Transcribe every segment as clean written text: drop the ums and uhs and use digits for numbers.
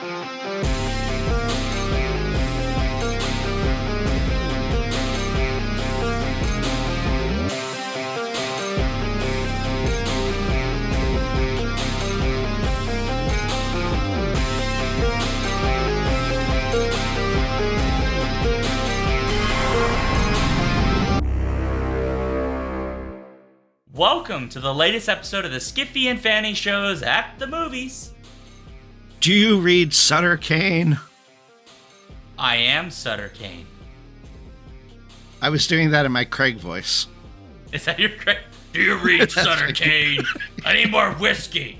Welcome to the latest episode of the Skiffy and Fanny shows at the movies. Do you read Sutter Kane? I am Sutter Kane. I was doing that in my Craig voice. Is that your Craig? Do you read Sutter Kane? I need more whiskey.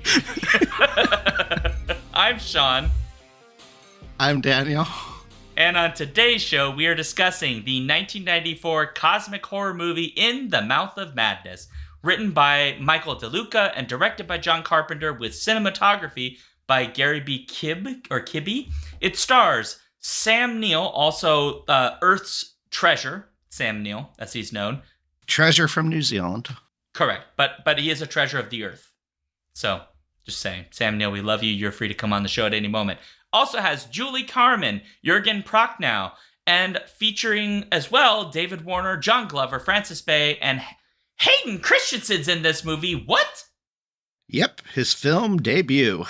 I'm Shaun. I'm Daniel. And on today's show, we are discussing the 1994 cosmic horror movie In the Mouth of Madness, written by Michael DeLuca and directed by John Carpenter with cinematography by Gary B. Kibbe. It stars Sam Neill, also Earth's treasure, Sam Neill, as he's known. Treasure from New Zealand. Correct, but he is a treasure of the Earth. So, just saying, Sam Neill, we love you. You're free to come on the show at any moment. Also has Julie Carmen, Jürgen Prochnow, and featuring as well David Warner, John Glover, Francis Bay, and Hayden Christensen's in this movie. What? Yep, his film debut.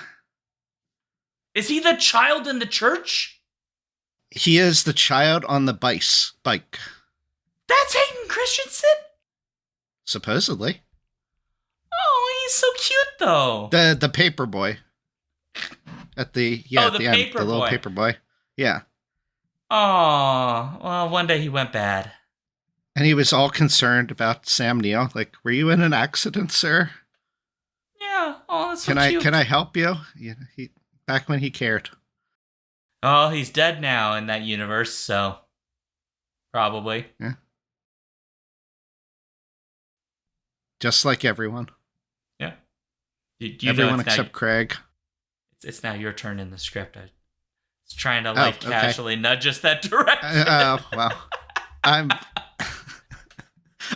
Is he the child in the church? He is the child on the bike. That's Hayden Christensen? Supposedly. Oh, he's so cute, though. The paper boy. At the end, the little paper boy. Yeah. Oh, well, one day he went bad. And he was all concerned about Sam Neill. Like, were you in an accident, sir? Yeah. Oh, that's so cute. Can I help you? Yeah, back when he cared. Oh, he's dead now in that universe, so probably. Yeah. Just like everyone. Yeah. Everyone except Craig. It's now your turn in the script. I was trying to casually nudge us that direction. Well,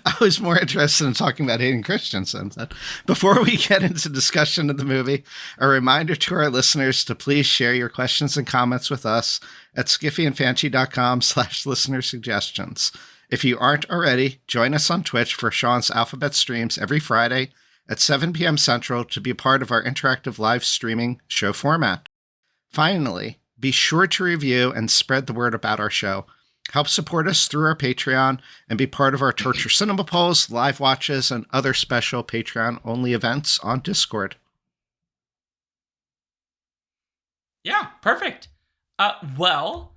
I was more interested in talking about Hayden Christensen. Before we get into discussion of the movie, a reminder to our listeners to please share your questions and comments with us at skiffyandfancy.com/listener suggestions. If you aren't already, join us on Twitch for Shaun's Alphabet streams every Friday at 7 p.m. Central to be part of our interactive live streaming show format. Finally, be sure to review and spread the word about our show. Help support us through our Patreon and be part of our Torture Cinema polls, live watches, and other special Patreon-only events on Discord. Yeah, perfect. Well,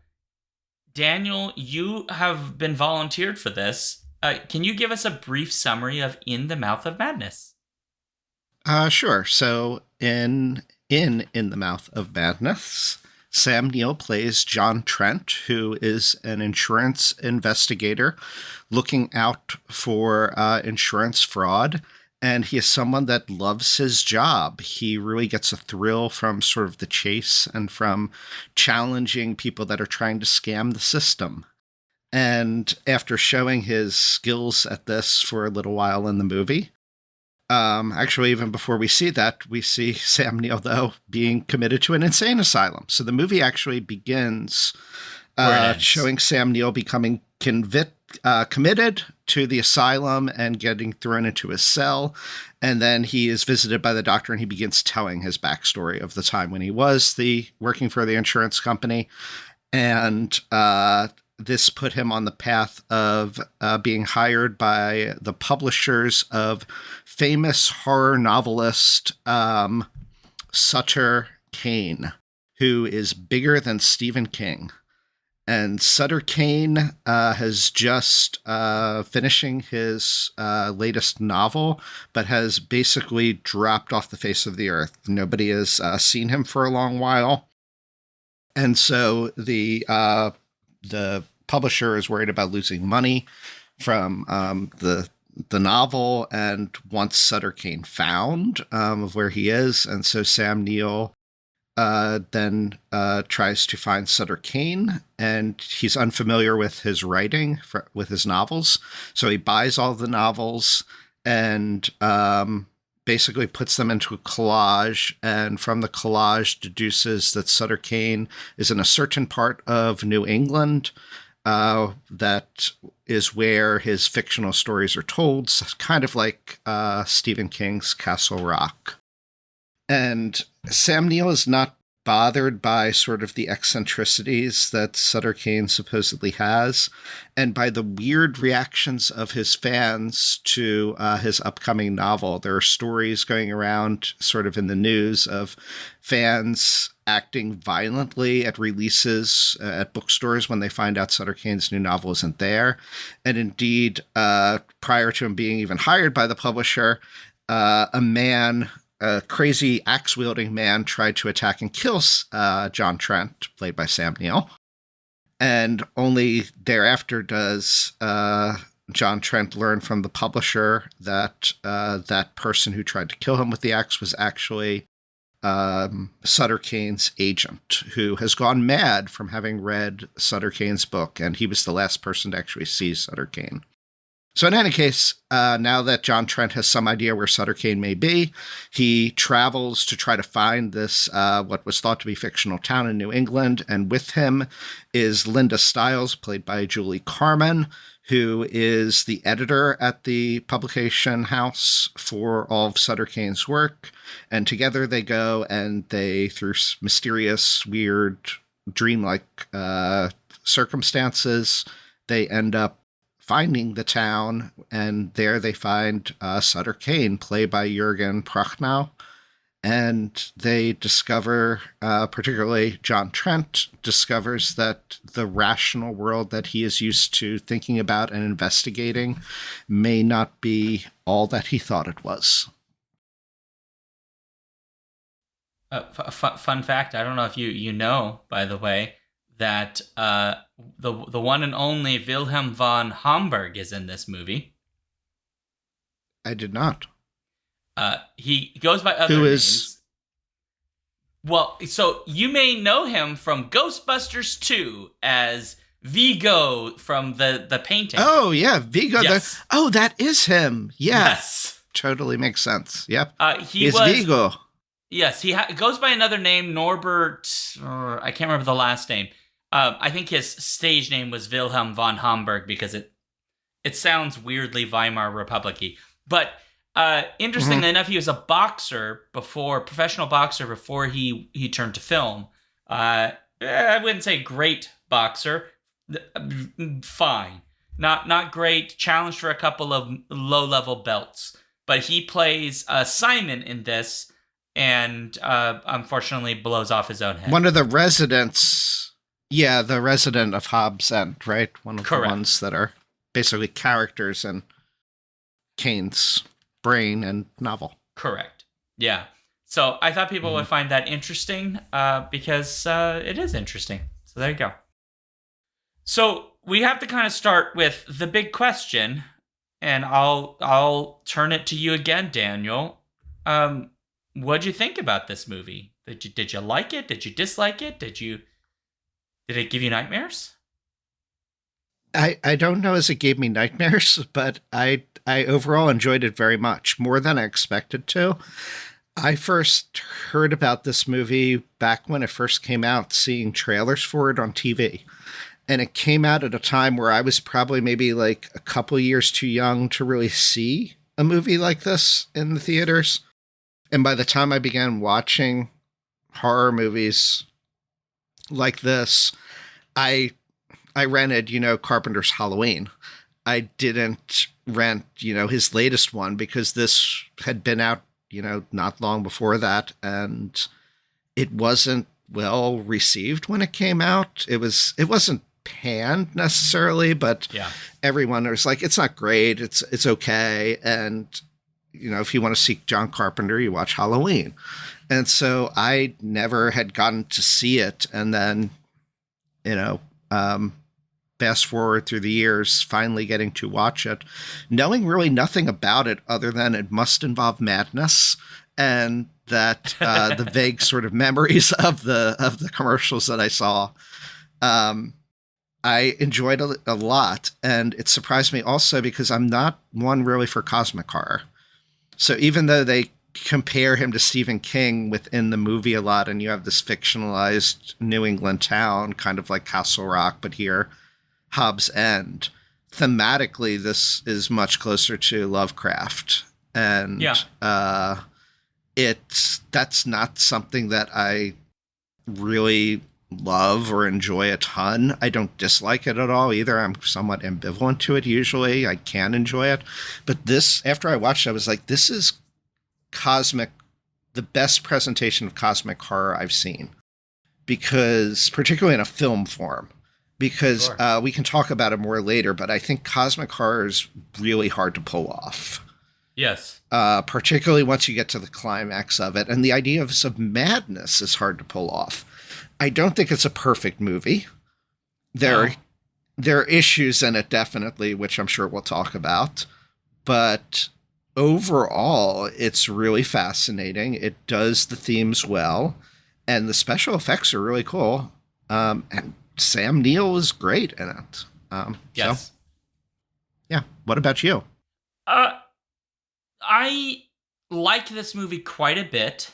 Daniel, you have been volunteered for this. Can you give us a brief summary of In the Mouth of Madness? Sure. So in the Mouth of Madness, Sam Neill plays John Trent, who is an insurance investigator looking out for insurance fraud. And he is someone that loves his job. He really gets a thrill from sort of the chase and from challenging people that are trying to scam the system. And after showing his skills at this for a little while in the movie, actually, even before we see that, we see Sam Neill, though, being committed to an insane asylum. So the movie actually begins showing Sam Neill becoming committed to the asylum and getting thrown into his cell. And then he is visited by the doctor and he begins telling his backstory of the time when he was working for the insurance company. And this put him on the path of being hired by the publishers of famous horror novelist Sutter Kane, who is bigger than Stephen King. And Sutter Kane has just finishing his latest novel, but has basically dropped off the face of the earth. Nobody has seen him for a long while. And so the publisher is worried about losing money from the novel and wants Sutter Kane found of where he is. And so Sam Neill then tries to find Sutter Kane, and he's unfamiliar with his writing, with his novels. So he buys all the novels and basically puts them into a collage, and from the collage deduces that Sutter Kane is in a certain part of New England that is where his fictional stories are told, kind of like Stephen King's Castle Rock. And Sam Neill is not bothered by sort of the eccentricities that Sutter Kane supposedly has, and by the weird reactions of his fans to his upcoming novel. There are stories going around sort of in the news of fans acting violently at releases at bookstores when they find out Sutter Kane's new novel isn't there. And indeed, prior to him being even hired by the publisher, a crazy axe-wielding man tried to attack and kill John Trent, played by Sam Neill. And only thereafter does John Trent learn from the publisher that that person who tried to kill him with the axe was actually Sutter Kane's agent, who has gone mad from having read Sutter Kane's book, and he was the last person to actually see Sutter Kane. So in any case, now that John Trent has some idea where Sutter Kane may be, he travels to try to find this, what was thought to be fictional town in New England. And with him is Linda Stiles, played by Julie Carmen, who is the editor at the publication house for all of Sutter Kane's work. And together they go and they, through mysterious, weird, dreamlike circumstances, they end up finding the town, and there they find Sutter Kane, played by Jürgen Prochnow, and they discover, particularly John Trent, discovers that the rational world that he is used to thinking about and investigating may not be all that he thought it was. Fun fact, I don't know if you know, by the way, that the one and only Wilhelm von Homburg is in this movie. I did not. He goes by other names. Well, so you may know him from Ghostbusters 2 as Vigo from the painting. Oh, yeah, Vigo. Yes. That is him. Yeah. Yes. Totally makes sense. Yep. He was Vigo. Yes, he goes by another name, Norbert, or I can't remember the last name. I think his stage name was Wilhelm von Homburg because it sounds weirdly Weimar Republic-y. But interestingly enough, he was a professional boxer before he turned to film. I wouldn't say great boxer, fine, not great. Challenged for a couple of low-level belts, but he plays Simon in this, and unfortunately blows off his own head. One of the residents. Yeah, the resident of Hobbs End, right? One of Correct. The ones that are basically characters in Kane's brain and novel. Correct. Yeah. So I thought people would find that interesting because it is interesting. So there you go. So we have to kind of start with the big question, and I'll turn it to you again, Daniel. What'd you think about this movie? Did you like it? Did you dislike it? Did it give you nightmares? I don't know as it gave me nightmares, but I overall enjoyed it very much, more than I expected to. I first heard about this movie back when it first came out, seeing trailers for it on TV. And it came out at a time where I was probably maybe like a couple years too young to really see a movie like this in the theaters. And by the time I began watching horror movies like this, I rented, Carpenter's Halloween. I didn't rent, his latest one because this had been out, not long before that, and it wasn't well received when it came out. It wasn't panned necessarily, but yeah, everyone was like, it's not great, it's okay, and if you want to see John Carpenter, you watch Halloween. And so I never had gotten to see it, and then fast forward through the years, finally getting to watch it, knowing really nothing about it other than it must involve madness, and that the vague sort of memories of the commercials that I saw. I enjoyed it a lot, and it surprised me also because I'm not one really for cosmic horror. So even though they compare him to Stephen King within the movie a lot, and you have this fictionalized New England town, kind of like Castle Rock, but here, Hobbs End. Thematically, this is much closer to Lovecraft, and that's not something that I really love or enjoy a ton. I don't dislike it at all either. I'm somewhat ambivalent to it usually. I can enjoy it. But this, after I watched it, I was like, this is the best presentation of cosmic horror I've seen. Because, particularly in a film form. Because sure. We can talk about it more later, but I think cosmic horror is really hard to pull off. Yes. Particularly once you get to the climax of it. And the idea of some madness is hard to pull off. I don't think it's a perfect movie. There are issues in it, definitely, which I'm sure we'll talk about. But overall, it's really fascinating. It does the themes well. And the special effects are really cool. And Sam Neill is great in it. Yes. So, yeah. What about you? I like this movie quite a bit.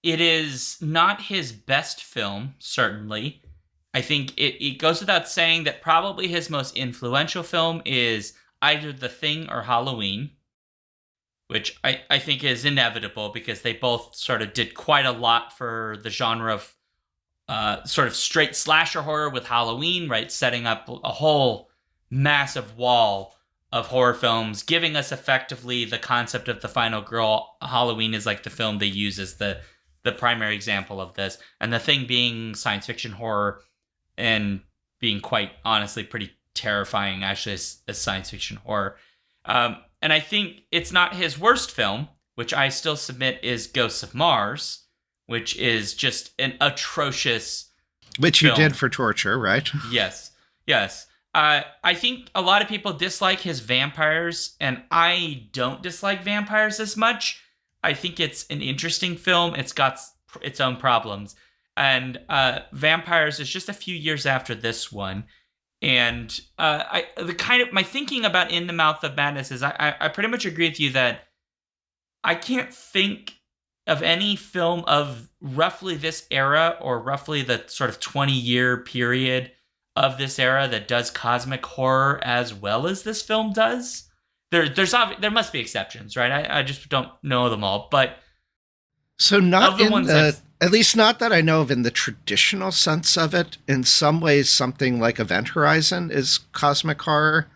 It is not his best film, certainly. I think it goes without saying that probably his most influential film is either The Thing or Halloween, which I think is inevitable because they both sort of did quite a lot for the genre of sort of straight slasher horror with Halloween, right? Setting up a whole massive wall of horror films, giving us effectively the concept of the final girl. Halloween is like the film they use as the primary example of this, and The Thing being science fiction horror and being quite honestly pretty terrifying actually as science fiction horror. And I think it's not his worst film, which I still submit is Ghosts of Mars, which is just an atrocious Which film. You did for Torture, right? Yes. I think a lot of people dislike his vampires, and I don't dislike vampires as much. I think it's an interesting film. It's got its own problems. And Vampires is just a few years after this one. And my thinking about In the Mouth of Madness is I pretty much agree with you that I can't think of any film of roughly this era or roughly the sort of 20-year period of this era that does cosmic horror as well as this film does. There must be exceptions, right? I just don't know them all, but so not in at least not that I know of in the traditional sense of it. In some ways, something like Event Horizon is cosmic horror,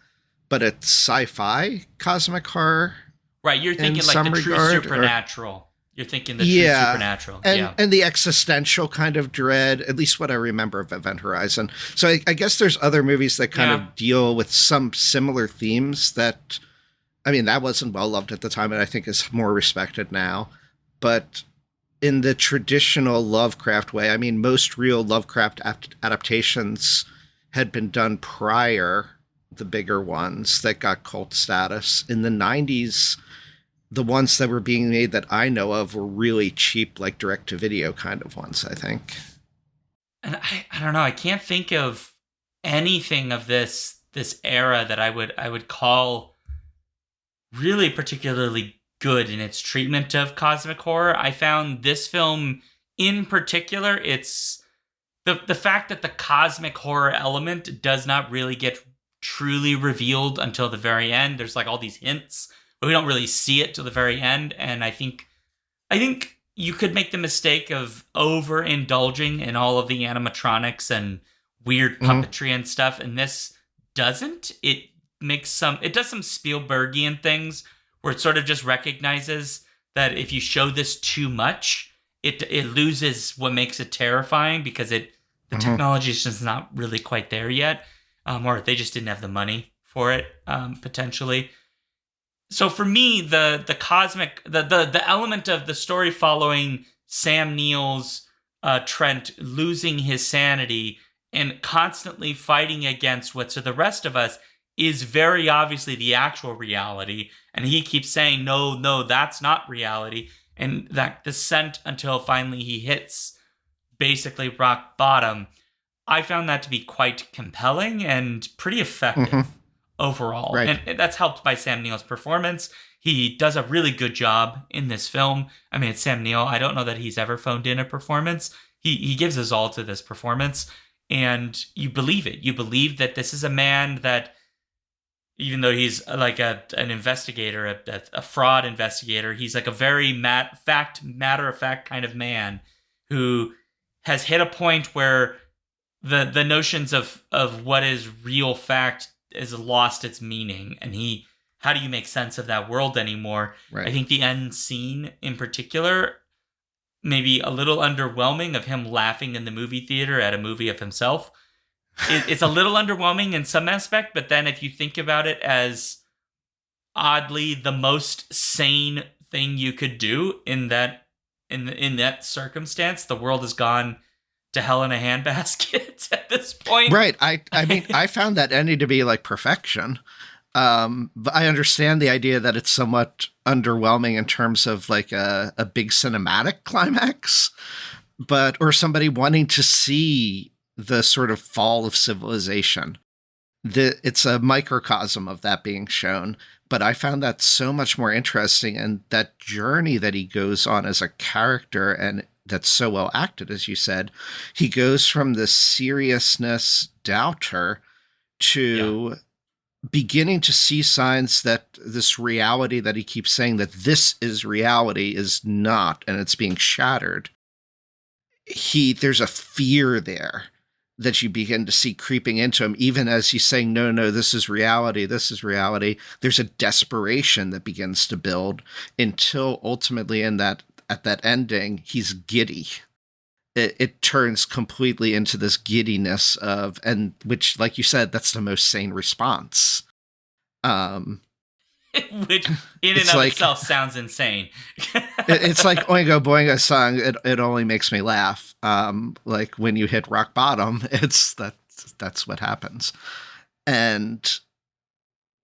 but it's sci-fi cosmic horror. Right, you're thinking like the true supernatural. You're thinking the true supernatural. And the existential kind of dread, at least what I remember of Event Horizon. So I guess there's other movies that kind of deal with some similar themes that... I mean, that wasn't well loved at the time, and I think is more respected now. But in the traditional Lovecraft way, I mean, most real Lovecraft adaptations had been done prior, the bigger ones that got cult status. In the 90s, the ones that were being made that I know of were really cheap, like direct-to-video kind of ones, I think. And I don't know, I can't think of anything of this era that I would call really particularly good in its treatment of cosmic horror. I found this film in particular, it's the fact that the cosmic horror element does not really get truly revealed until the very end. There's like all these hints, but we don't really see it till the very end. And I think you could make the mistake of overindulging in all of the animatronics and weird puppetry and stuff, and this doesn't. It does some Spielbergian things where it sort of just recognizes that if you show this too much, it loses what makes it terrifying because the technology is just not really quite there yet, or they just didn't have the money for it, potentially. So for me, the cosmic, the element of the story following Sam Neill's Trent losing his sanity and constantly fighting against what to the rest of us is very obviously the actual reality. And he keeps saying, no, that's not reality. And that descent until finally he hits basically rock bottom. I found that to be quite compelling and pretty effective overall. Right. And that's helped by Sam Neill's performance. He does a really good job in this film. I mean, it's Sam Neill. I don't know that he's ever phoned in a performance. He gives his all to this performance, and you believe it. You believe that this is a man that, even though he's like an investigator, a fraud investigator, he's like a very matter-of-fact kind of man who has hit a point where the notions of what is real fact has lost its meaning, and how do you make sense of that world anymore? Right. I think the end scene in particular, maybe a little underwhelming, of him laughing in the movie theater at a movie of himself. It's a little underwhelming in some aspect, but then if you think about it as oddly the most sane thing you could do in that circumstance, the world has gone to hell in a handbasket at this point. Right. I mean, I found that ending to be like perfection. But I understand the idea that it's somewhat underwhelming in terms of like a big cinematic climax, or somebody wanting to see the sort of fall of civilization. It's a microcosm of that being shown, but I found that so much more interesting, and that journey that he goes on as a character, and that's so well acted, as you said. He goes from the seriousness doubter to beginning to see signs that this reality that he keeps saying that this is reality is not, and it's being shattered. There's a fear there that you begin to see creeping into him, even as he's saying, no, this is reality. This is reality. There's a desperation that begins to build until ultimately at that ending, he's giddy. It turns completely into this giddiness which, like you said, that's the most sane response. Which in and of itself sounds insane. It's like Oingo Boingo song. It only makes me laugh. Like when you hit rock bottom, that's what happens. And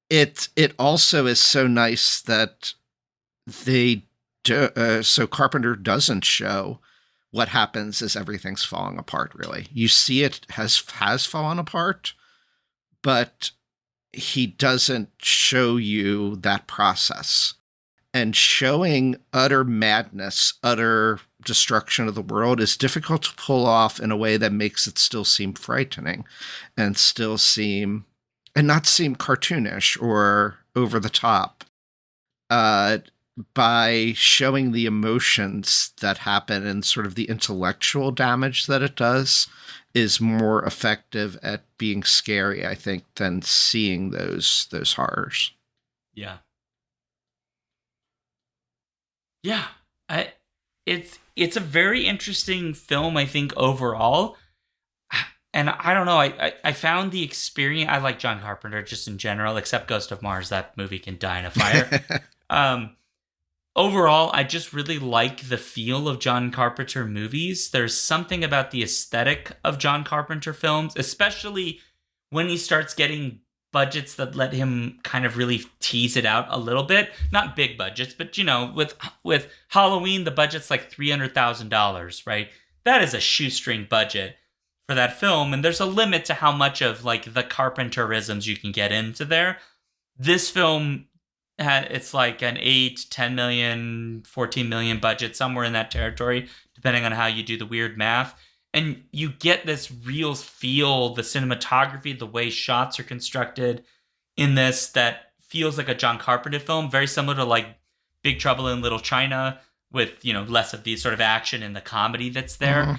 it also is so nice that so Carpenter doesn't show what happens as everything's falling apart, really. You see it has fallen apart, but he doesn't show you that process. And showing utter madness, utter destruction of the world is difficult to pull off in a way that makes it still seem frightening and not seem cartoonish or over the top. By showing the emotions that happen and sort of the intellectual damage that it does is more effective at being scary, I think, than seeing those horrors. Yeah. Yeah. It's a very interesting film, I think, overall. And I don't know, I found the experience, I like John Carpenter just in general, except Ghost of Mars. That movie can die in a fire. Overall, I just really like the feel of John Carpenter movies. There's something about the aesthetic of John Carpenter films, especially when he starts getting budgets that let him kind of really tease it out a little bit. Not big budgets, but with Halloween, the budget's like $300,000, right? That is a shoestring budget for that film, and there's a limit to how much of like the Carpenterisms you can get into there. This film, it's like an 8, 10 million, 14 million budget, somewhere in that territory, depending on how you do the weird math. And you get this real feel, the cinematography, the way shots are constructed in this, that feels like a John Carpenter film, very similar to like Big Trouble in Little China, with, less of the sort of action and the comedy that's there. Mm-hmm.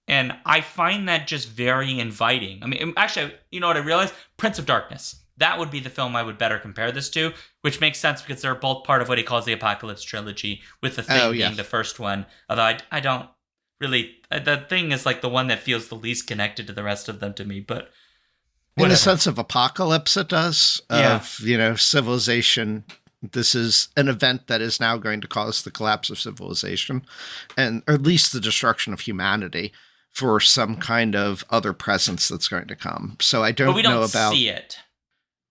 And I find that just very inviting. I mean, actually, you know what I realized? Prince of Darkness. That would be the film I would better compare this to, which makes sense because they're both part of what he calls the Apocalypse Trilogy, with the Thing being the first one. Although I don't really... The Thing is like the one that feels the least connected to the rest of them to me, but... whatever. In the sense of apocalypse, it does. Of, civilization. This is an event that is now going to cause the collapse of civilization, or at least the destruction of humanity, for some kind of other presence that's going to come. So I don't know about... see it.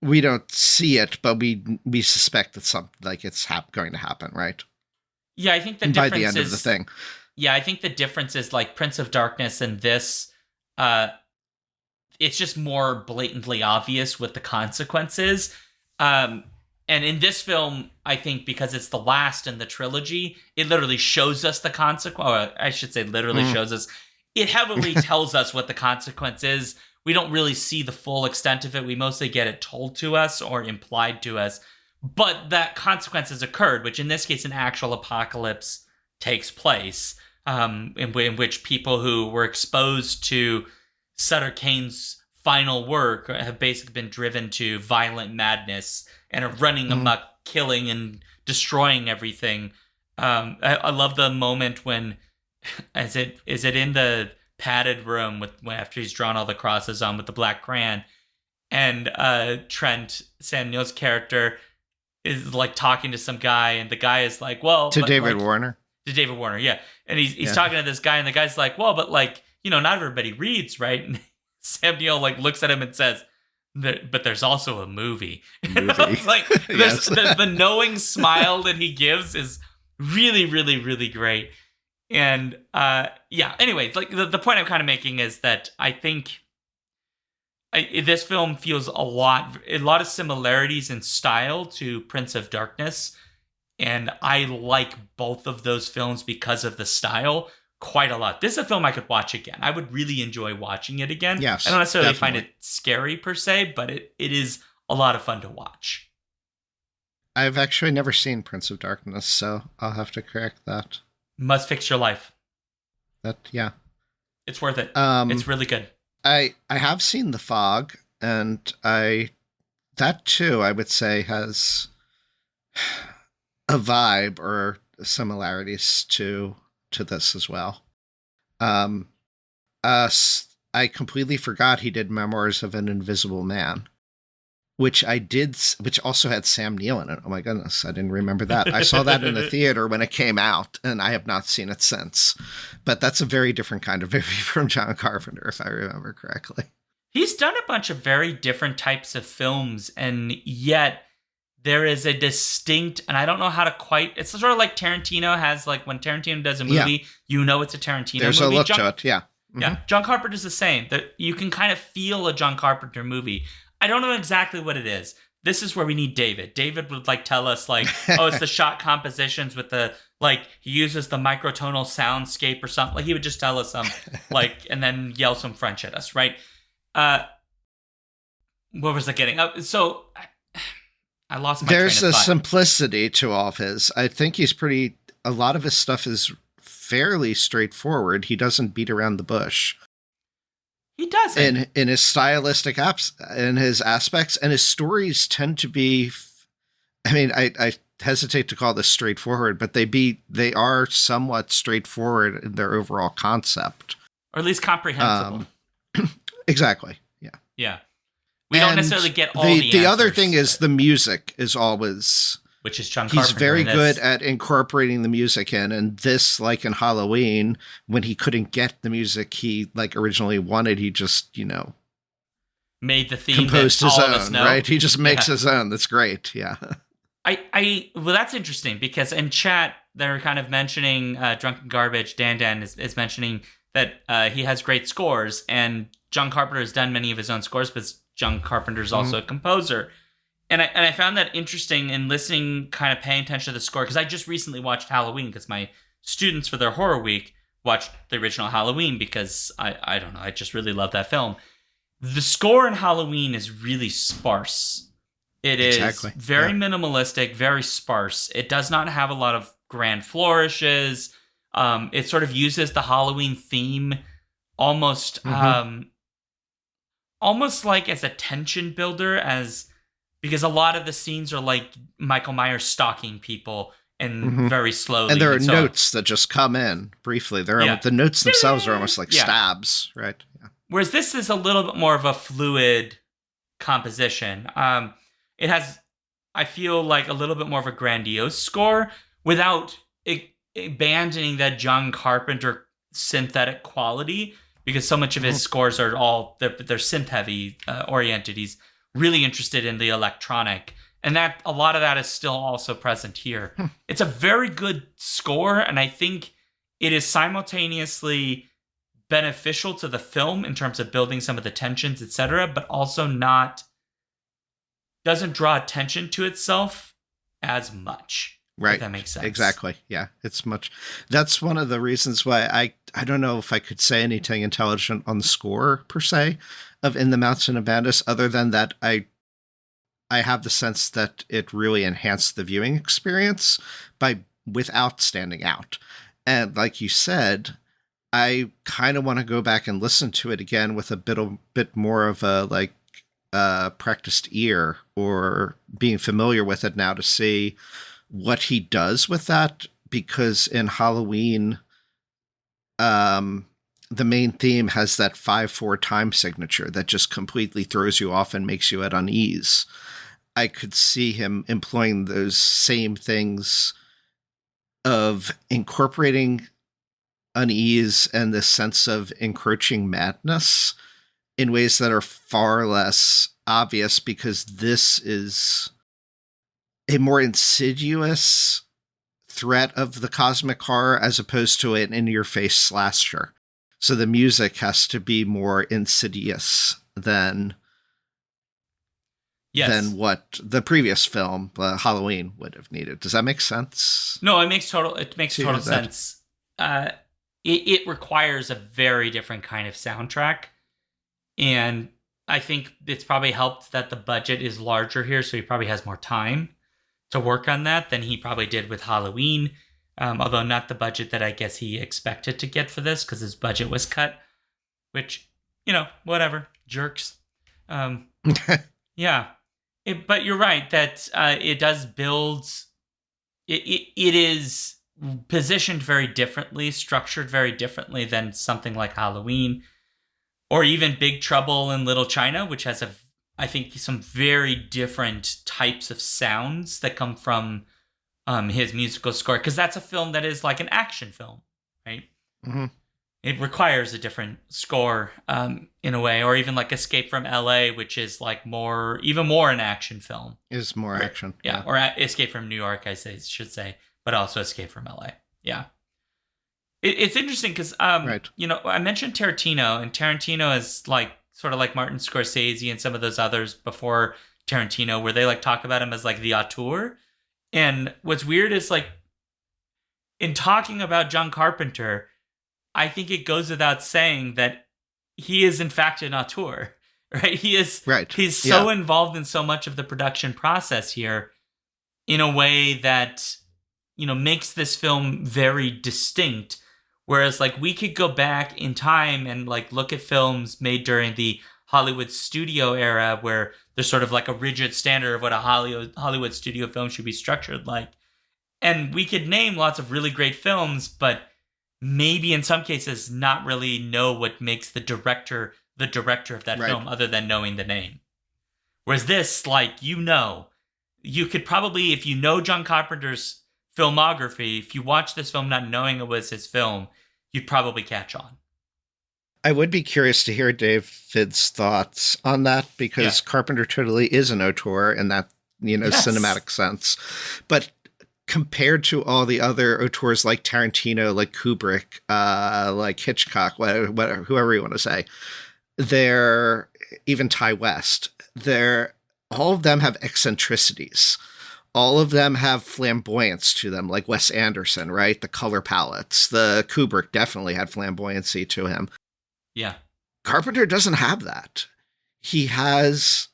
We don't see it, but we suspect that something like it's going to happen, right? Yeah, I think the difference by the end of the thing. Yeah, I think the difference is like Prince of Darkness and this. It's just more blatantly obvious what the consequences. And And in this film, I think because it's the last in the trilogy, it literally shows us the consequence. Or I should say literally shows us. It heavily tells us what the consequence is. We don't really see the full extent of it. We mostly get it told to us or implied to us. But that consequence has occurred, which in this case, an actual apocalypse takes place, in which people who were exposed to Sutter Kane's final work have basically been driven to violent madness and are running amok, killing and destroying everything. I love the moment when, is it in the padded room after he's drawn all the crosses on with the black crayon, and Trent, Sam Neill's character, is like talking to some guy, and the guy is like, well, to David Warner, yeah, and he's talking to this guy, and the guy's like, well, but like, you know, not everybody reads, right? And Sam Neill like looks at him and says, but there's also a movie. It's like Yes. the knowing smile that he gives is really, really, really great. And anyway, like the point I'm kind of making is that I think this film feels a lot of similarities in style to Prince of Darkness, and I like both of those films because of the style quite a lot. This is a film I could watch again. I would really enjoy watching it again. Yes, I don't necessarily definitely find it scary per se, but it is a lot of fun to watch. I've actually never seen Prince of Darkness, so I'll have to correct that. Must fix your life. Yeah. It's worth it. It's really good. I have seen The Fog, and that too, I would say, has a vibe or similarities to this as well. I completely forgot he did Memoirs of an Invisible Man, which also had Sam Neill in it. Oh my goodness, I didn't remember that. I saw that in the theater when it came out, and I have not seen it since. But that's a very different kind of movie from John Carpenter, if I remember correctly. He's done a bunch of very different types of films, and yet there is a distinct, and I don't know how to quite, it's sort of like Tarantino has, like when Tarantino does a movie, you know it's a Tarantino There's movie. a look to it, yeah. Mm-hmm. Yeah, John Carpenter's the same. That you can kind of feel a John Carpenter movie. I don't know exactly what it is. This is where we need David. David would like tell us like, oh, it's the shot compositions with the, like, he uses the microtonal soundscape or something. Like he would just tell us like, and then yell some French at us, right? What was I getting? So I lost my There's train of a thought. simplicity to all of his. I think a lot of his stuff is fairly straightforward. He doesn't beat around the bush. He doesn't. In his stylistic in his aspects, and his stories tend to be, I mean, I hesitate to call this straightforward, but they are somewhat straightforward in their overall concept. Or at least comprehensible. Exactly. Yeah. Yeah. We don't necessarily get all the answers. The other thing is the music is always, which is John Carpenter. He's very good at incorporating the music in, and this, like in Halloween, when he couldn't get the music he like originally wanted, he just, made the theme, composed his own, right? He just makes his own. That's great. Yeah. Well, that's interesting because in chat they're kind of mentioning Drunken Garbage. Dan is mentioning that he has great scores, and John Carpenter has done many of his own scores, but John Carpenter is also a composer. And I found that interesting in listening, kind of paying attention to the score, because I just recently watched Halloween because my students for their horror week watched the original Halloween because I don't know, I just really love that film. The score in Halloween is really sparse. It is very minimalistic, very sparse. It does not have a lot of grand flourishes. It sort of uses the Halloween theme almost like as a tension builder, because a lot of the scenes are like Michael Myers stalking people and very slowly. And there are notes that just come in briefly. The notes themselves are almost like stabs, right? Yeah. Whereas this is a little bit more of a fluid composition. It has, I feel like, a little bit more of a grandiose score without abandoning that John Carpenter synthetic quality, because so much of his scores are they're synth heavy oriented. He's really interested in the electronic, and that a lot of that is still also present here. It's a very good score, and I think it is simultaneously beneficial to the film in terms of building some of the tensions, etc., but also not doesn't draw attention to itself as much. Right. If that makes sense. Exactly. Yeah. It's much. That's one of the reasons why I don't know if I could say anything intelligent on the score per se of In the Mountain of Madness, other than that I have the sense that it really enhanced the viewing experience without standing out. And like you said, I kind of want to go back and listen to it again with a bit more of a practiced ear, or being familiar with it now to see what he does with that. Because in Halloween, the main theme has that 5/4 time signature that just completely throws you off and makes you at unease. I could see him employing those same things of incorporating unease and this sense of encroaching madness in ways that are far less obvious, because this is a more insidious threat of the cosmic horror as opposed to an in-your-face slasher. So the music has to be more insidious than what the previous film, Halloween, would have needed. Does that make sense? No, it makes total sense. It requires a very different kind of soundtrack. And I think it's probably helped that the budget is larger here, so he probably has more time to work on that than he probably did with Halloween. Although not the budget that I guess he expected to get for this, because his budget was cut. Which, whatever. Jerks. Yeah. But you're right that it does build... It is positioned very differently, structured very differently than something like Halloween, or even Big Trouble in Little China, which has I think some very different types of sounds that come from his musical score, because that's a film that is like an action film, right? Mm-hmm. It requires a different score in a way, or even like Escape from LA, which is like even more an action film. Is more action. Yeah, or Escape from New York, should say, but also Escape from LA. Yeah. It's interesting because, right. I mentioned Tarantino, and Tarantino is like sort of like Martin Scorsese and some of those others before Tarantino, where they like talk about him as like the auteur. And what's weird is like in talking about John Carpenter, I think it goes without saying that he is in fact an auteur, right? He is, right. He's so involved in so much of the production process here in a way that, makes this film very distinct. Whereas like we could go back in time and like look at films made during the Hollywood studio era, where there's sort of like a rigid standard of what a Hollywood studio film should be structured like. And we could name lots of really great films, but maybe in some cases not really know what makes the director of that film, other than knowing the name. Whereas this, like, you could probably, if you know John Carpenter's filmography, if you watch this film not knowing it was his film, you'd probably catch on. I would be curious to hear David's thoughts on that, because Carpenter totally is an auteur in that, cinematic sense. But compared to all the other auteurs like Tarantino, like Kubrick, like Hitchcock, whoever you want to say, even Ty West, all of them have eccentricities. All of them have flamboyance to them, like Wes Anderson, right? The color palettes. The Kubrick definitely had flamboyancy to him. Yeah. Carpenter doesn't have that. He has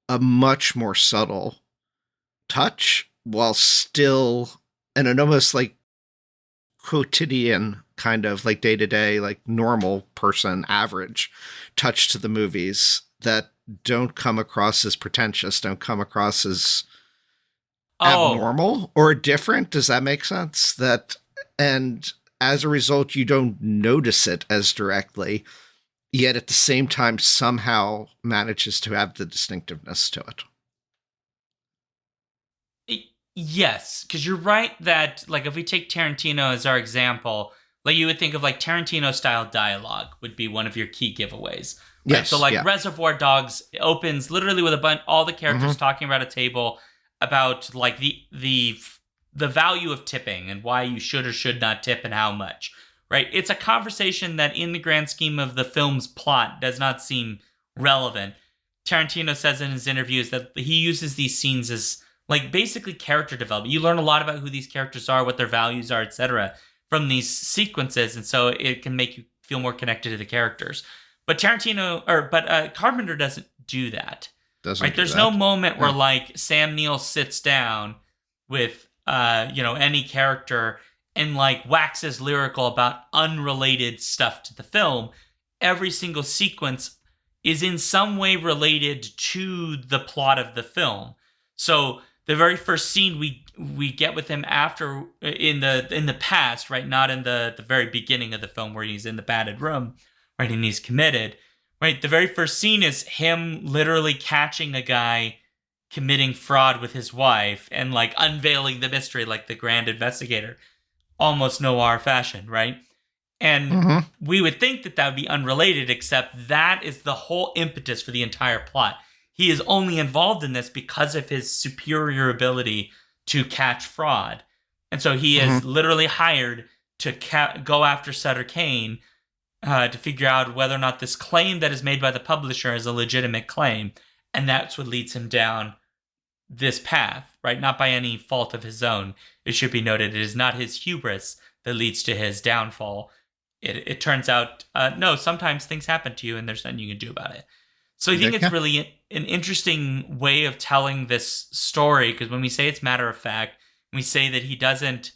a much more subtle touch, while still in an almost like quotidian kind of like day-to-day, like normal person, average touch to the movies that don't come across as pretentious, don't come across as abnormal or different. Does that make sense? And as a result, you don't notice it as directly, yet at the same time somehow manages to have the distinctiveness to it. Yes, because you're right that, like, if we take Tarantino as our example, like, you would think of, like, Tarantino-style dialogue would be one of your key giveaways. Right? Yes, so, like, Reservoir Dogs opens literally with all the characters talking around a table about, like, the value of tipping and why you should or should not tip and how much, right? It's a conversation that, in the grand scheme of the film's plot, does not seem relevant. Tarantino says in his interviews that he uses these scenes as like basically character development. You learn a lot about who these characters are, what their values are, etc. from these sequences, and so it can make you feel more connected to the characters. But Carpenter doesn't do that. There's no moment where like Sam Neill sits down with any character and like waxes lyrical about unrelated stuff to the film. Every single sequence is in some way related to the plot of the film. So the very first scene we get with him after in the past, right? Not in the very beginning of the film where he's in the padded room, right? And he's committed, right? The very first scene is him literally catching a guy committing fraud with his wife and like unveiling the mystery like the grand investigator, almost noir fashion, right? And we would think that would be unrelated, except that is the whole impetus for the entire plot. He is only involved in this because of his superior ability to catch fraud. And so he is literally hired to go after Sutter Kane to figure out whether or not this claim that is made by the publisher is a legitimate claim. And that's what leads him down this path, right? Not by any fault of his own. It should be noted, it is not his hubris that leads to his downfall. It turns out, no, sometimes things happen to you and there's nothing you can do about it. So I think it's really an interesting way of telling this story, because when we say it's matter of fact, we say that he doesn't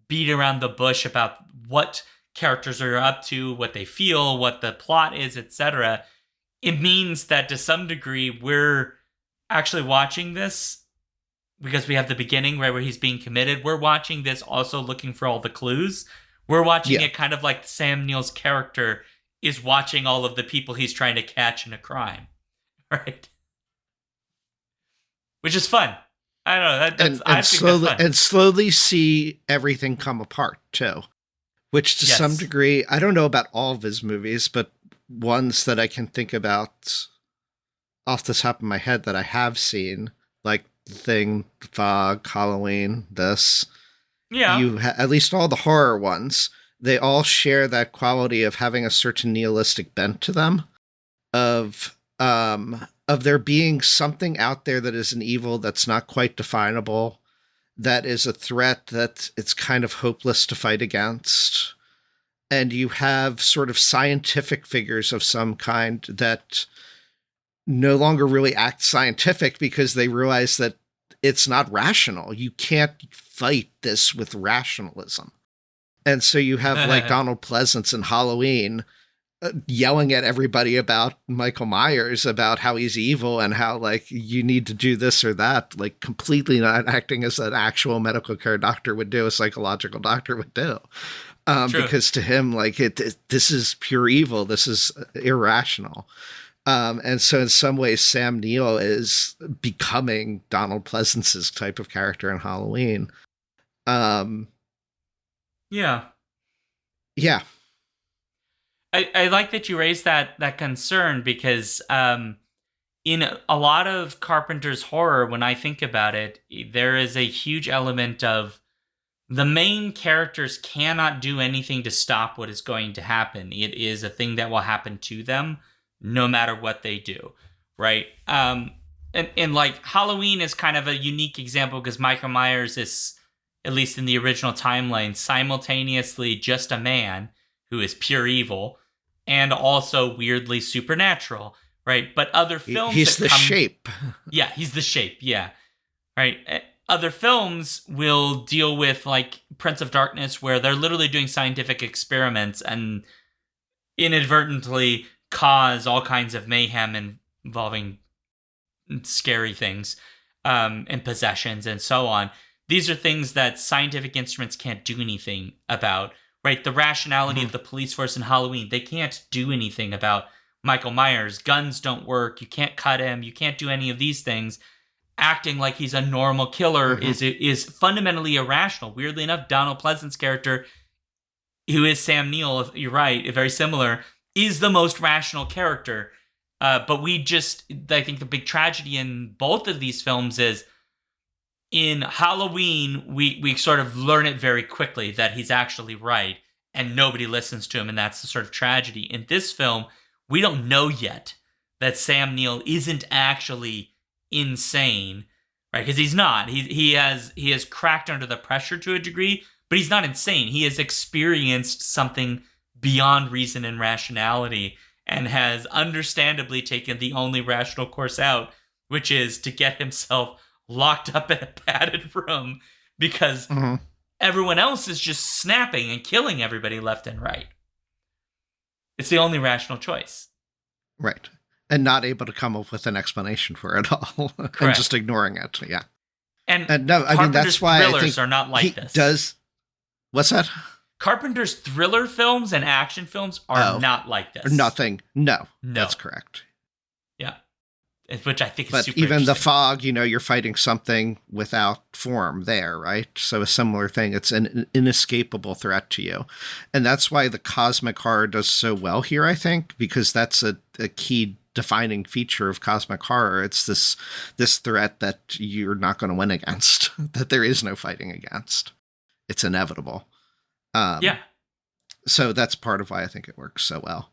beat around the bush about what characters are up to, what they feel, what the plot is, etc. It means that to some degree we're actually watching this because we have the beginning, right, where he's being committed. We're watching this also looking for all the clues. We're watching it kind of like Sam Neill's character is watching all of the people he's trying to catch in a crime, right? Which is fun. I don't know. And slowly see everything come apart too, which to some degree, I don't know about all of his movies, but ones that I can think about off the top of my head that I have seen, like The Thing, The Fog, Halloween, this. Yeah. At least all the horror ones, they all share that quality of having a certain nihilistic bent to them, of there being something out there that is an evil that's not quite definable, that is a threat that it's kind of hopeless to fight against. And you have sort of scientific figures of some kind that no longer really act scientific because they realize that it's not rational. You can't fight this with rationalism. And so you have like Donald Pleasance in Halloween yelling at everybody about Michael Myers, about how he's evil and how like you need to do this or that, like completely not acting as an actual medical care doctor would do, a psychological doctor would do. Because to him, like this is pure evil. This is irrational. And so in some ways, Sam Neill is becoming Donald Pleasance's type of character in Halloween. Yeah. I like that you raised that concern, because in a lot of Carpenter's horror, when I think about it, there is a huge element of the main characters cannot do anything to stop what is going to happen. It is a thing that will happen to them no matter what they do, right? And like Halloween is kind of a unique example because Michael Myers is, at least in the original timeline, simultaneously just a man who is pure evil and also weirdly supernatural, right? But other films... He's the shape. Yeah, he's the shape, yeah. Right? Other films will deal with, like, Prince of Darkness, where they're literally doing scientific experiments and inadvertently cause all kinds of mayhem involving scary things and possessions and so on. These are things that scientific instruments can't do anything about, right? The rationality of the police force in Halloween, they can't do anything about Michael Myers. Guns don't work. You can't cut him. You can't do any of these things. Acting like he's a normal killer is fundamentally irrational. Weirdly enough, Donald Pleasance's character, who is Sam Neill, you're right, very similar, is the most rational character. But I think the big tragedy in both of these films is, in Halloween, we sort of learn it very quickly that he's actually right, and nobody listens to him, and that's the sort of tragedy. In this film, we don't know yet that Sam Neill isn't actually insane, right? Because he's not. He has cracked under the pressure to a degree, but he's not insane. He has experienced something beyond reason and rationality, and has understandably taken the only rational course out, which is to get himself locked up in a padded room because everyone else is just snapping and killing everybody left and right. It's the only rational choice. Right. And not able to come up with an explanation for it all. Correct. And just ignoring it. Yeah. And no, I mean, that's why I think are not like this. Does. What's that? Carpenter's thriller films and action films are not like this. Nothing. No. That's correct. Yeah. Which I think is but super even The Fog, you're fighting something without form there, right? So a similar thing. It's an inescapable threat to you. And that's why the cosmic horror does so well here, I think, because that's a key defining feature of cosmic horror. It's this threat that you're not going to win against, that there is no fighting against. It's inevitable. So that's part of why I think it works so well.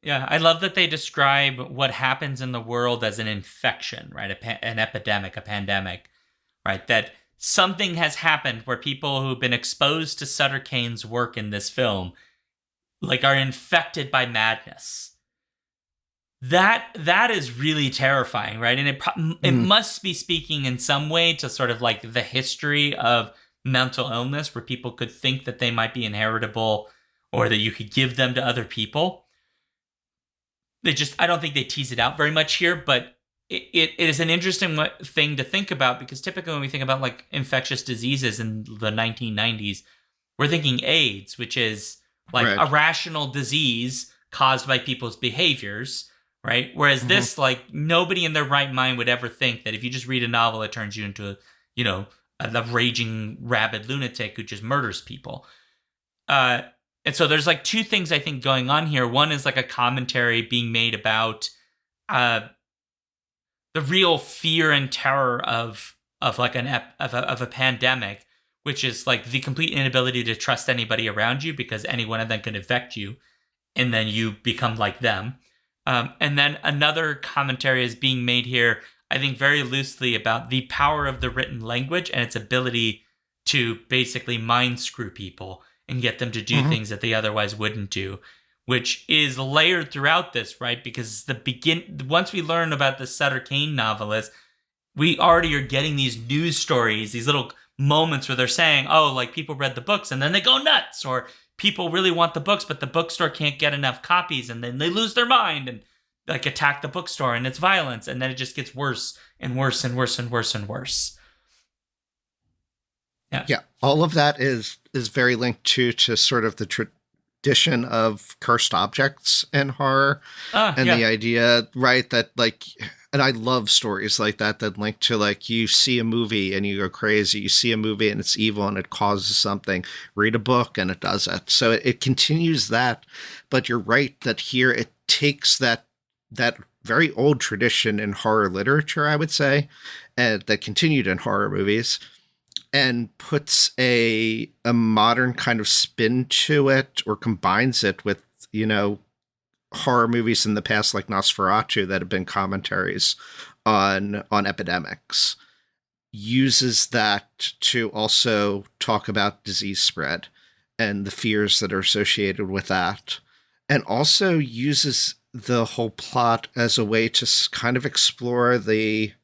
Yeah, I love that they describe what happens in the world as an infection, right? An epidemic, a pandemic, right? That something has happened where people who've been exposed to Sutter Kane's work in this film, like, are infected by madness. That is really terrifying, right? And it must be speaking in some way to sort of like the history of mental illness, where people could think that they might be inheritable or that you could give them to other people. I don't think they tease it out very much here, but it is an interesting thing to think about, because typically when we think about like infectious diseases in the 1990s, we're thinking AIDS, which is like a rational disease caused by people's behaviors, right? Whereas this, like, nobody in their right mind would ever think that if you just read a novel, it turns you into, a raging, rabid lunatic who just murders people. And so there's like two things I think going on here. One is like a commentary being made about the real fear and terror of like of a pandemic, which is like the complete inability to trust anybody around you because any one of them can infect you, and then you become like them. And then another commentary is being made here, I think very loosely, about the power of the written language and its ability to basically mind screw people and get them to do things that they otherwise wouldn't do, which is layered throughout this, right? Because once we learn about the Sutter Kane novelist, we already are getting these news stories, these little moments where they're saying, oh, like, people read the books and then they go nuts, or people really want the books, but the bookstore can't get enough copies, and then they lose their mind and like attack the bookstore, and it's violence, and then it just gets worse and worse and worse and worse and worse. Yeah, all of that is very linked to sort of the tradition of cursed objects in horror, and the idea, right, that like, and I love stories like that link to, like, you see a movie and you go crazy, you see a movie and it's evil and it causes something, read a book and it does it. So it continues that, but you're right that here it takes that very old tradition in horror literature, I would say, and that continued in horror movies, and puts a modern kind of spin to it, or combines it with, horror movies in the past like Nosferatu that have been commentaries on epidemics. Uses that to also talk about disease spread and the fears that are associated with that. And also uses the whole plot as a way to kind of explore a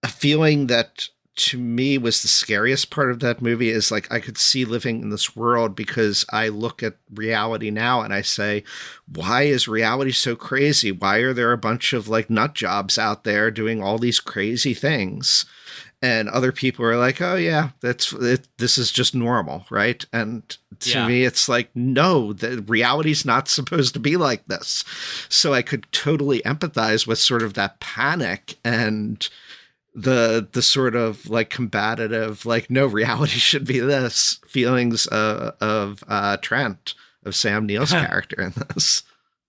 feeling that, to me, was the scariest part of that movie, is like, I could see living in this world, because I look at reality now and I say, why is reality so crazy? Why are there a bunch of like nut jobs out there doing all these crazy things? And other people are like, oh yeah, this is just normal, right? And to me, it's like, no, the reality's not supposed to be like this. So I could totally empathize with sort of that panic and the sort of like combative, like, no, reality should be this, feelings of Trent, of Sam Neill's character in this.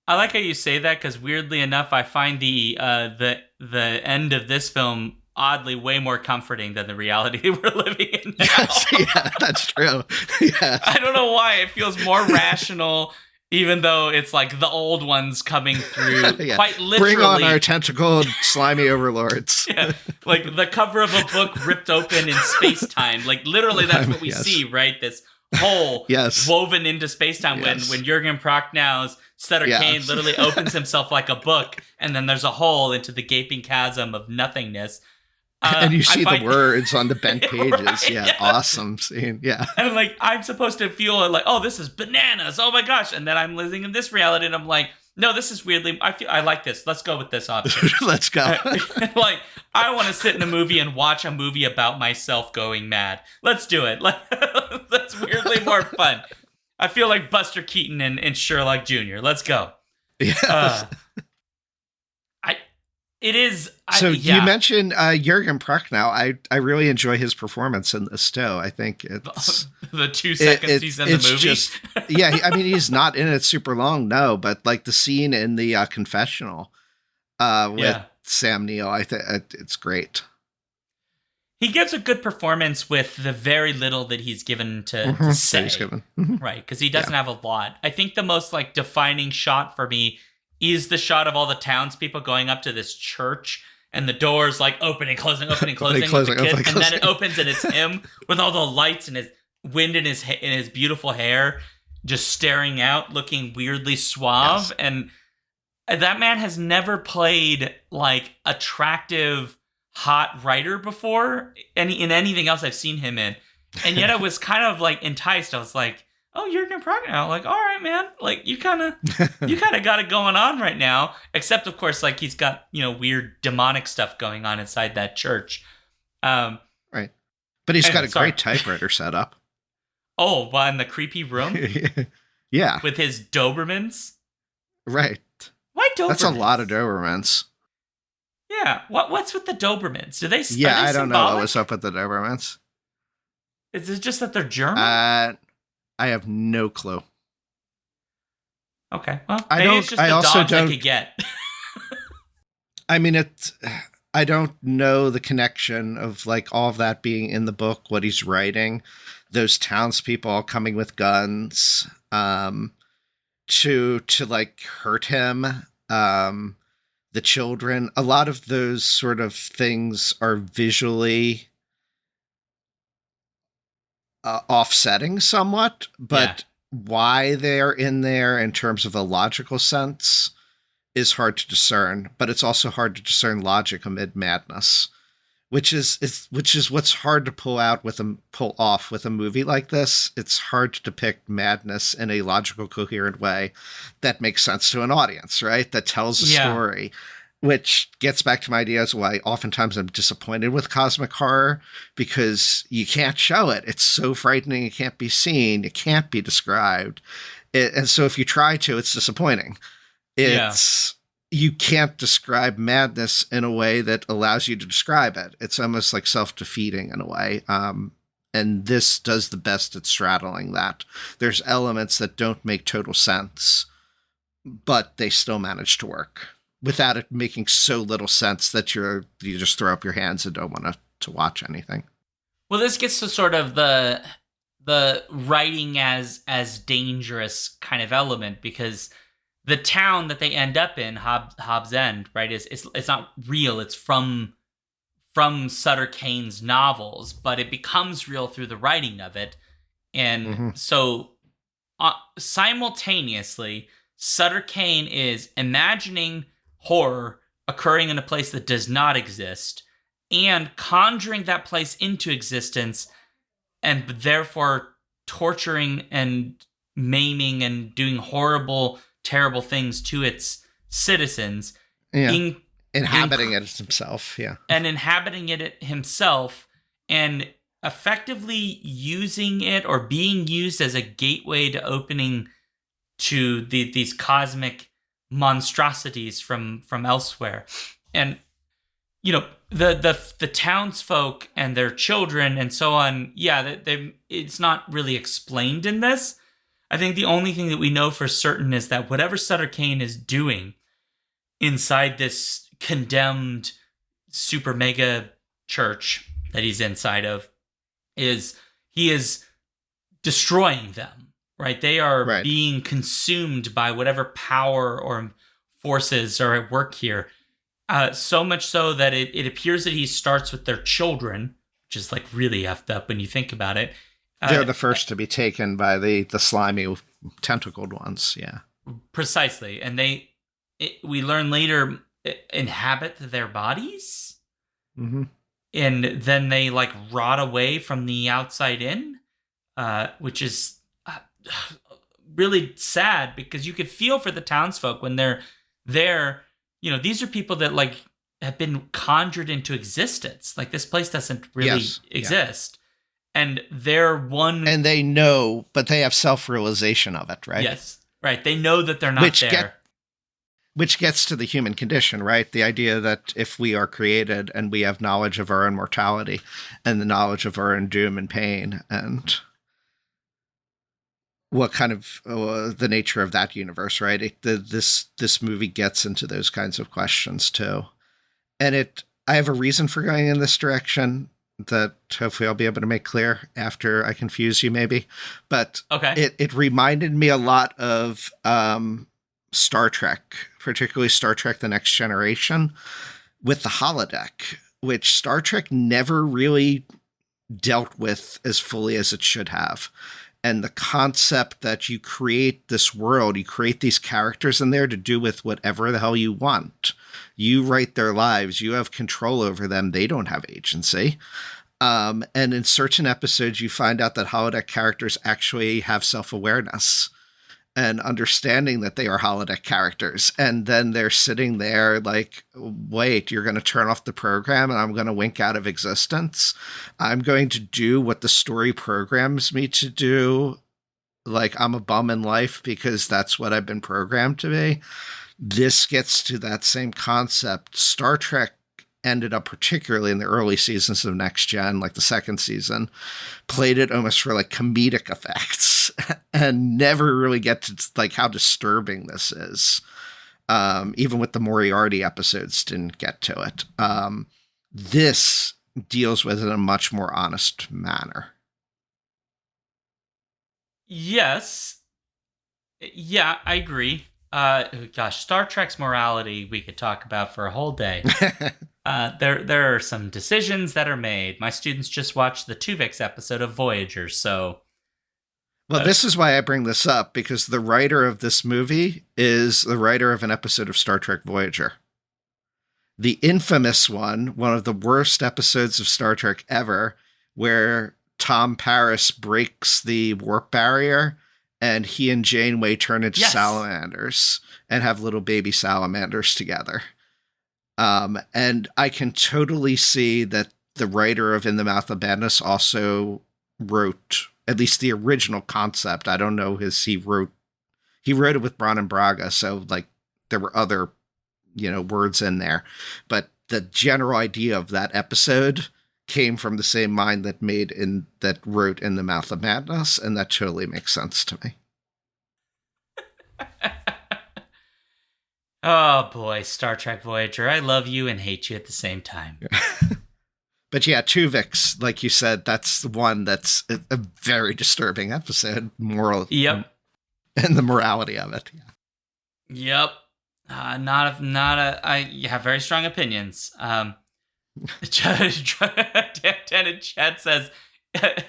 I like how you say that, because weirdly enough, I find the end of this film oddly way more comforting than the reality we're living in now. Yes, yeah, that's true. Yeah. I don't know why. It feels more rational. Even though it's like the old ones coming through quite literally. Bring on our tentacled slimy overlords. Yeah, like the cover of a book ripped open in space-time. Like literally that's what we see, right? This hole woven into space-time when Jürgen Prochnow's Sutter Kane literally opens himself like a book, and then there's a hole into the gaping chasm of nothingness. And you see the words on the bent pages. Right, awesome scene. Yeah. And like, I'm supposed to feel like, oh, this is bananas. Oh my gosh. And then I'm living in this reality and I'm like, no, this is weirdly, I like this. Let's go with this option. Let's go. Like, I want to sit in a movie and watch a movie about myself going mad. Let's do it. Like, that's weirdly more fun. I feel like Buster Keaton and Sherlock Jr. Let's go. Yeah. It is. You mentioned Jürgen Prochnow. I really enjoy his performance in this too. I think it's the 2 seconds he's in the movie. Just, I mean, he's not in it super long, no, but like the scene in the confessional with Sam Neill, I think it's great. He gives a good performance with the very little that he's given to say, right? Because he doesn't have a lot. I think the most like defining shot for me is the shot of all the townspeople going up to this church and the doors like opening, closing, opening, closing, and then it opens and it's him with all the lights and his wind in his beautiful hair, just staring out, looking weirdly suave. And that man has never played like attractive, hot writer before in anything else I've seen him in. And yet I was kind of like enticed. I was like, oh, Jürgen Prochnow, like, all right, man, like you kind of got it going on right now. Except, of course, like he's got weird demonic stuff going on inside that church. Right, but he's got a great typewriter set up. Oh, well, in the creepy room, yeah, with his Dobermans. Right. Why Dobermans? That's a lot of Dobermans. Yeah. What's with the Dobermans? Do they? Yeah, I don't know what's up with the Dobermans. Is it just that they're German? I have no clue. Okay, well, maybe it's just the dogs I could get. I mean, I don't know the connection of like all of that being in the book, what he's writing, those townspeople all coming with guns to like hurt him, the children. A lot of those sort of things are visually offsetting somewhat, but why they're in there in terms of a logical sense is hard to discern. But it's also hard to discern logic amid madness, which is what's hard to pull off with a movie like this. It's hard to depict madness in a logical, coherent way that makes sense to an audience, right? That tells a story. Which gets back to my idea as why oftentimes I'm disappointed with cosmic horror, because you can't show it. It's so frightening. It can't be seen. It can't be described. And so if you try to, it's disappointing. You can't describe madness in a way that allows you to describe it. It's almost like self-defeating in a way. And this does the best at straddling that. There's elements that don't make total sense, but they still manage to work without it making so little sense that you just throw up your hands and don't want to watch anything. Well, this gets to sort of the writing as dangerous kind of element, because the town that they end up in, Hobbs End, right, it's not real. It's from Sutter Kane's novels, but it becomes real through the writing of it. And so simultaneously, Sutter Kane is imagining horror occurring in a place that does not exist and conjuring that place into existence, and therefore torturing and maiming and doing horrible, terrible things to its citizens. Inhabiting it himself, and inhabiting it himself, and effectively using it or being used as a gateway to opening to these cosmic monstrosities from elsewhere. And the townsfolk and their children and so on, it's not really explained in this. I think the only thing that we know for certain is that whatever Sutter Kane is doing inside this condemned super mega church that he's inside of he is destroying them. right? They are Right. being consumed by whatever power or forces are at work here. So much so that it appears that he starts with their children, which is like really effed up when you think about it. They're the first to be taken by the slimy tentacled ones. Yeah. Precisely. And we learn later, inhabit their bodies. Mm-hmm. And then they like rot away from the outside in, which is really sad because you could feel for the townsfolk when they're there. You know, these are people that like have been conjured into existence. Like this place doesn't really exist. Yeah. And they're one. And they know, but they have self-realization of it, right? Yes. Right. They know that they're not there. Which gets to the human condition, right? The idea that if we are created and we have knowledge of our own mortality and the knowledge of our own doom and pain and what kind of the nature of that universe, right? This movie gets into those kinds of questions too. And I have a reason for going in this direction that hopefully I'll be able to make clear after I confuse you maybe. But okay. It reminded me a lot of Star Trek, particularly Star Trek The Next Generation, with the holodeck, which Star Trek never really dealt with as fully as it should have. And the concept that you create this world, you create these characters in there to do with whatever the hell you want. You write their lives. You have control over them. They don't have agency. And in certain episodes, you find out that holodeck characters actually have self-awareness and understanding that they are holodeck characters. And then they're sitting there like, wait, you're going to turn off the program and I'm going to wink out of existence. I'm going to do what the story programs me to do. Like I'm a bum in life because that's what I've been programmed to be. This gets to that same concept. Star Trek ended up, particularly in the early seasons of Next Gen, like the second season, played it almost for like comedic effects and never really get to like how disturbing this is. Even with the Moriarty episodes didn't get to it. This deals with it in a much more honest manner. Yes. Yeah, I agree. Gosh, Star Trek's morality we could talk about for a whole day. There are some decisions that are made. My students just watched the Tuvix episode of Voyager, so... Well, this is why I bring this up, because the writer of this movie is the writer of an episode of Star Trek Voyager. The infamous one of the worst episodes of Star Trek ever, where Tom Paris breaks the warp barrier and he and Janeway turn into salamanders and have little baby salamanders together. And I can totally see that the writer of In the Mouth of Madness also wrote at least the original concept. I don't know he wrote it with Brannon Braga. So like there were other, words in there, but the general idea of that episode came from the same mind that wrote In the Mouth of Madness. And that totally makes sense to me. Oh boy, Star Trek Voyager. I love you and hate you at the same time. But yeah, Tuvix, like you said, that's the one that's a very disturbing episode. Yep. And the morality of it. Yeah. Yep. I have very strong opinions. Chad says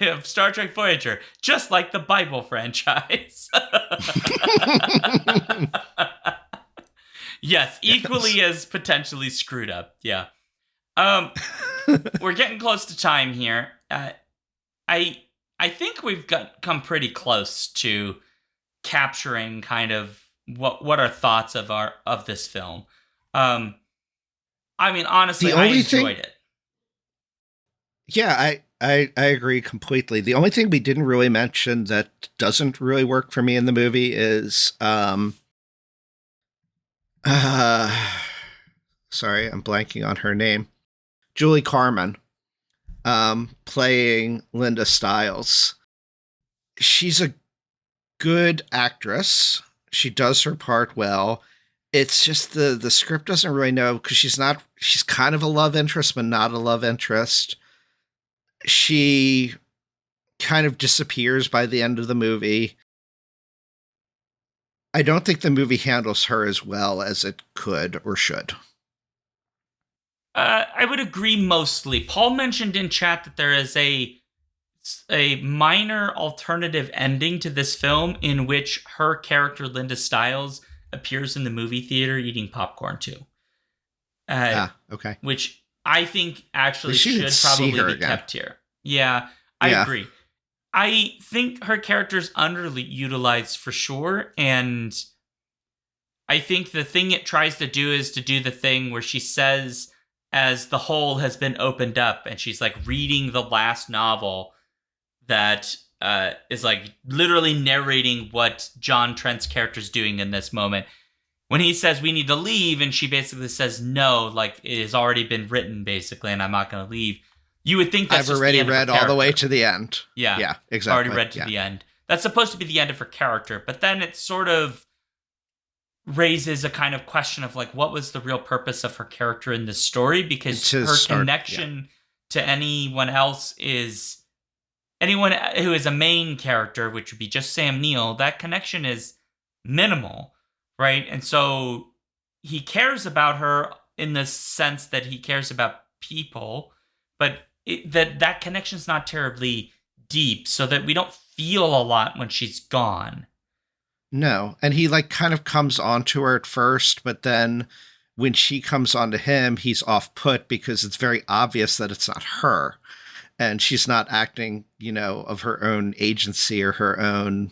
of Star Trek Voyager, just like the Bible franchise. Yes, equally as potentially screwed up. Yeah. We're getting close to time here. I think we've come pretty close to capturing kind of what our thoughts of this film. I mean, honestly, I enjoyed it. Yeah, I agree completely. The only thing we didn't really mention that doesn't really work for me in the movie is sorry, I'm blanking on her name. Julie Carmen, playing Linda Stiles. She's a good actress. She does her part well. It's just the script doesn't really know, because she's kind of a love interest, but not a love interest. She kind of disappears by the end of the movie. I don't think the movie handles her as well as it could or should. I would agree mostly. Paul mentioned in chat that there is a minor alternative ending to this film in which her character, Linda Stiles, appears in the movie theater eating popcorn too. Okay. Which I think actually should probably be kept here. Yeah, I agree. I think her character's underutilized for sure, and I think the thing it tries to do is to do the thing where she says, as the hole has been opened up, and she's like reading the last novel that is like literally narrating what John Trent's character's doing in this moment. When he says we need to leave, and she basically says no, like it has already been written basically, and I'm not going to leave. You would think that's I've already read all the way to the end. Yeah, exactly. Already read to the end. That's supposed to be the end of her character, but then it sort of raises a kind of question of like, what was the real purpose of her character in this story? Because connection to anyone else is anyone who is a main character, which would be just Sam Neill. That connection is minimal, right? And so he cares about her in the sense that he cares about people, but that connection's not terribly deep, so that we don't feel a lot when she's gone. No, and he like kind of comes onto her at first, but then when she comes onto him, he's off put because it's very obvious that it's not her, and she's not acting, of her own agency or her own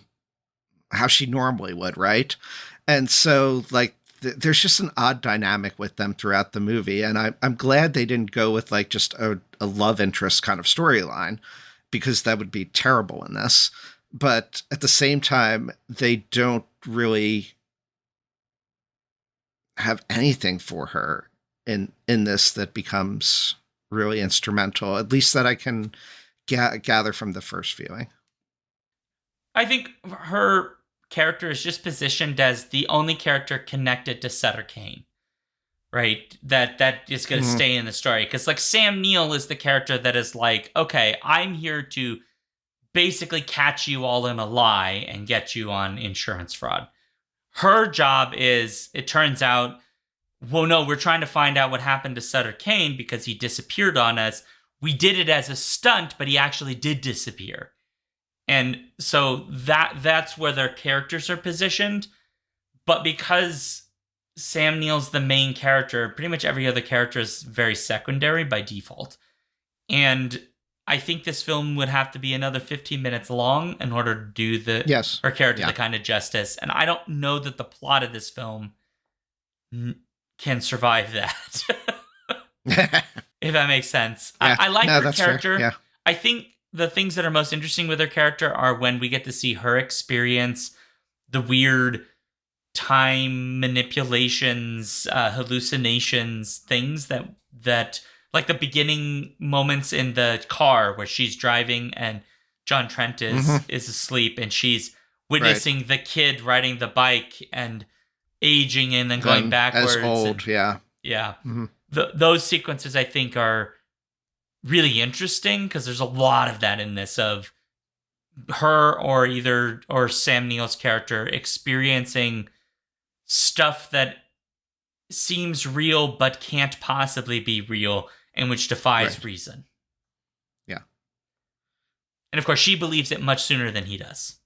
how she normally would, right? And so like there's just an odd dynamic with them throughout the movie, and I'm glad they didn't go with like just a love interest kind of storyline, because that would be terrible in this. But at the same time, they don't really have anything for her in this that becomes really instrumental, at least that I can gather from the first viewing. I think her character is just positioned as the only character connected to Sutter Kane, right? That is going to stay in the story. Because like Sam Neill is the character that is like, okay, I'm here to basically catch you all in a lie and get you on insurance fraud. Her job is, it turns out, well, no, we're trying to find out what happened to Sutter Kane because he disappeared on us. We did it as a stunt, but he actually did disappear. And so that's where their characters are positioned. But because Sam Neill's the main character, pretty much every other character is very secondary by default. And I think this film would have to be another 15 minutes long in order to do her character the kind of justice. And I don't know that the plot of this film can survive that. If that makes sense. Yeah. I like her character. Yeah. I think the things that are most interesting with her character are when we get to see her experience the weird time manipulations, hallucinations, things that like the beginning moments in the car where she's driving and John Trent is asleep, and she's witnessing the kid riding the bike and aging and then going backwards. As old, Yeah. Mm-hmm. Those sequences, I think, are really interesting because there's a lot of that in this, of her or Sam Neill's character experiencing stuff that seems real but can't possibly be real, and which defies reason. Yeah. And of course, she believes it much sooner than he does.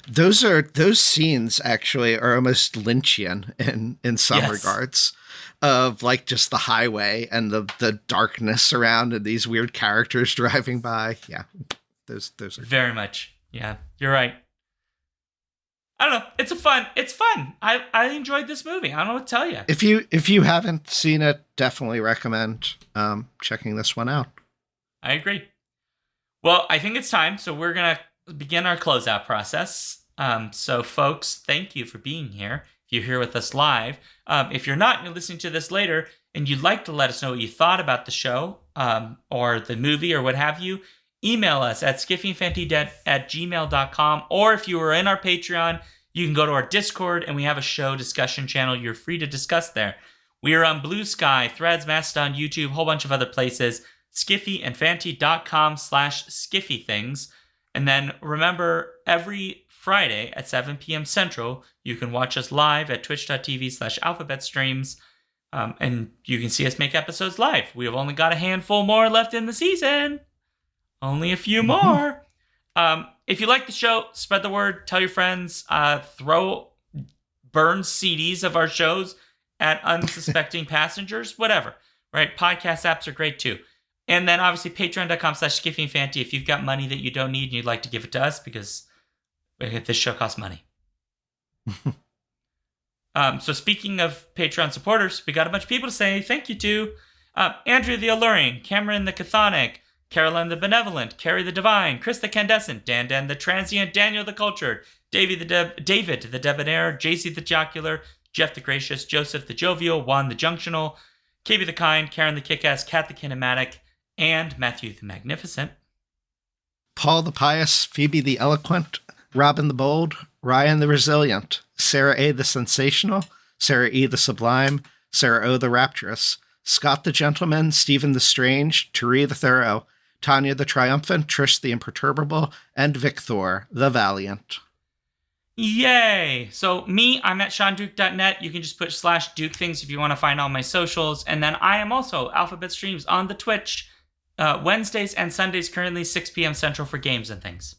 Those scenes actually are almost Lynchian in some regards, of like just the highway and the darkness around and these weird characters driving by. Yeah, those are very much. Yeah, you're right. I don't know. It's fun. I enjoyed this movie. I don't know what to tell you. If you haven't seen it, definitely recommend checking this one out. I agree. Well, I think it's time. So we're gonna begin our closeout process. So folks, thank you for being here. If you're here with us live, if you're not and you're listening to this later and you'd like to let us know what you thought about the show or the movie or what have you, email us at skiffyandfantydebt@gmail.com. Or if you are in our Patreon, you can go to our Discord and we have a show discussion channel. You're free to discuss there. We are on Blue Sky, Threads, Mastodon, YouTube, a whole bunch of other places. skiffyandfanty.com/skiffythings. And then remember, every Friday at 7 p.m. Central. You can watch us live at twitch.tv/alphabetstreams. And you can see us make episodes live. We have only got a handful more left in the season. Only a few more. If you like the show, spread the word. Tell your friends. Burn CDs of our shows at unsuspecting passengers. Whatever. Right? Podcast apps are great too. And then obviously patreon.com/skiffyandfanty if you've got money that you don't need and you'd like to give it to us because this show costs money. So speaking of Patreon supporters, we got a bunch of people to say thank you to. Andrew the Alluring, Cameron the Chthonic, Carolyn the Benevolent, Carrie the Divine, Chris the Candescent, Dan the Transient, Daniel the Cultured, David the Debonair, JC the Jocular, Jeff the Gracious, Joseph the Jovial, Juan the Junctional, KB the Kind, Karen the Kickass, Kat the Kinematic, and Matthew the Magnificent. Paul the Pious, Phoebe the Eloquent, Robin the Bold, Ryan the Resilient, Sarah A. the Sensational, Sarah E. the Sublime, Sarah O. the Rapturous, Scott the Gentleman, Stephen the Strange, Turi the Thorough, Tanya the Triumphant, Trish the Imperturbable, and Victor the Valiant. Yay! So I'm at SeanDuke.net. You can just put /Duke things if you want to find all my socials. And then I am also Alphabet Streams on the Twitch Wednesdays and Sundays, currently 6 p.m. Central for games and things.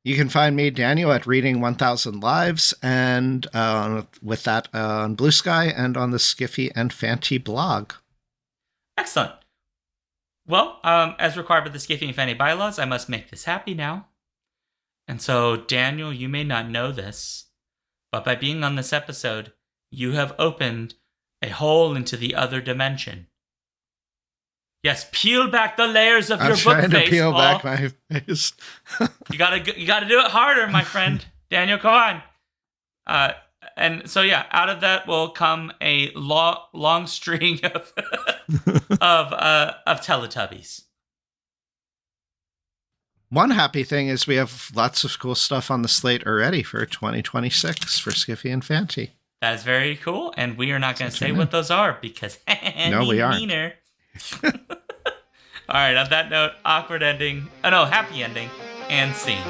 You can find me, Daniel, at Reading 1000 Lives, and with that on Blue Sky and on the Skiffy and Fanty blog. Excellent. Well, as required by the Skiffy and Fanty bylaws, I must make this happy now. And so, Daniel, you may not know this, but by being on this episode, you have opened a hole into the other dimension. Yes, peel back the layers of your book face, I'm trying to peel Paul. back my face. You gotta do it harder, my friend. Daniel, come on. And so, yeah, out of that will come a long string of of Teletubbies. One happy thing is we have lots of cool stuff on the slate already for 2026 for Skiffy and Fanty. That is very cool, and we are not going to say what those are because no, we aren't. Meaner. All right, on that note, awkward ending. Oh no, happy ending and scene.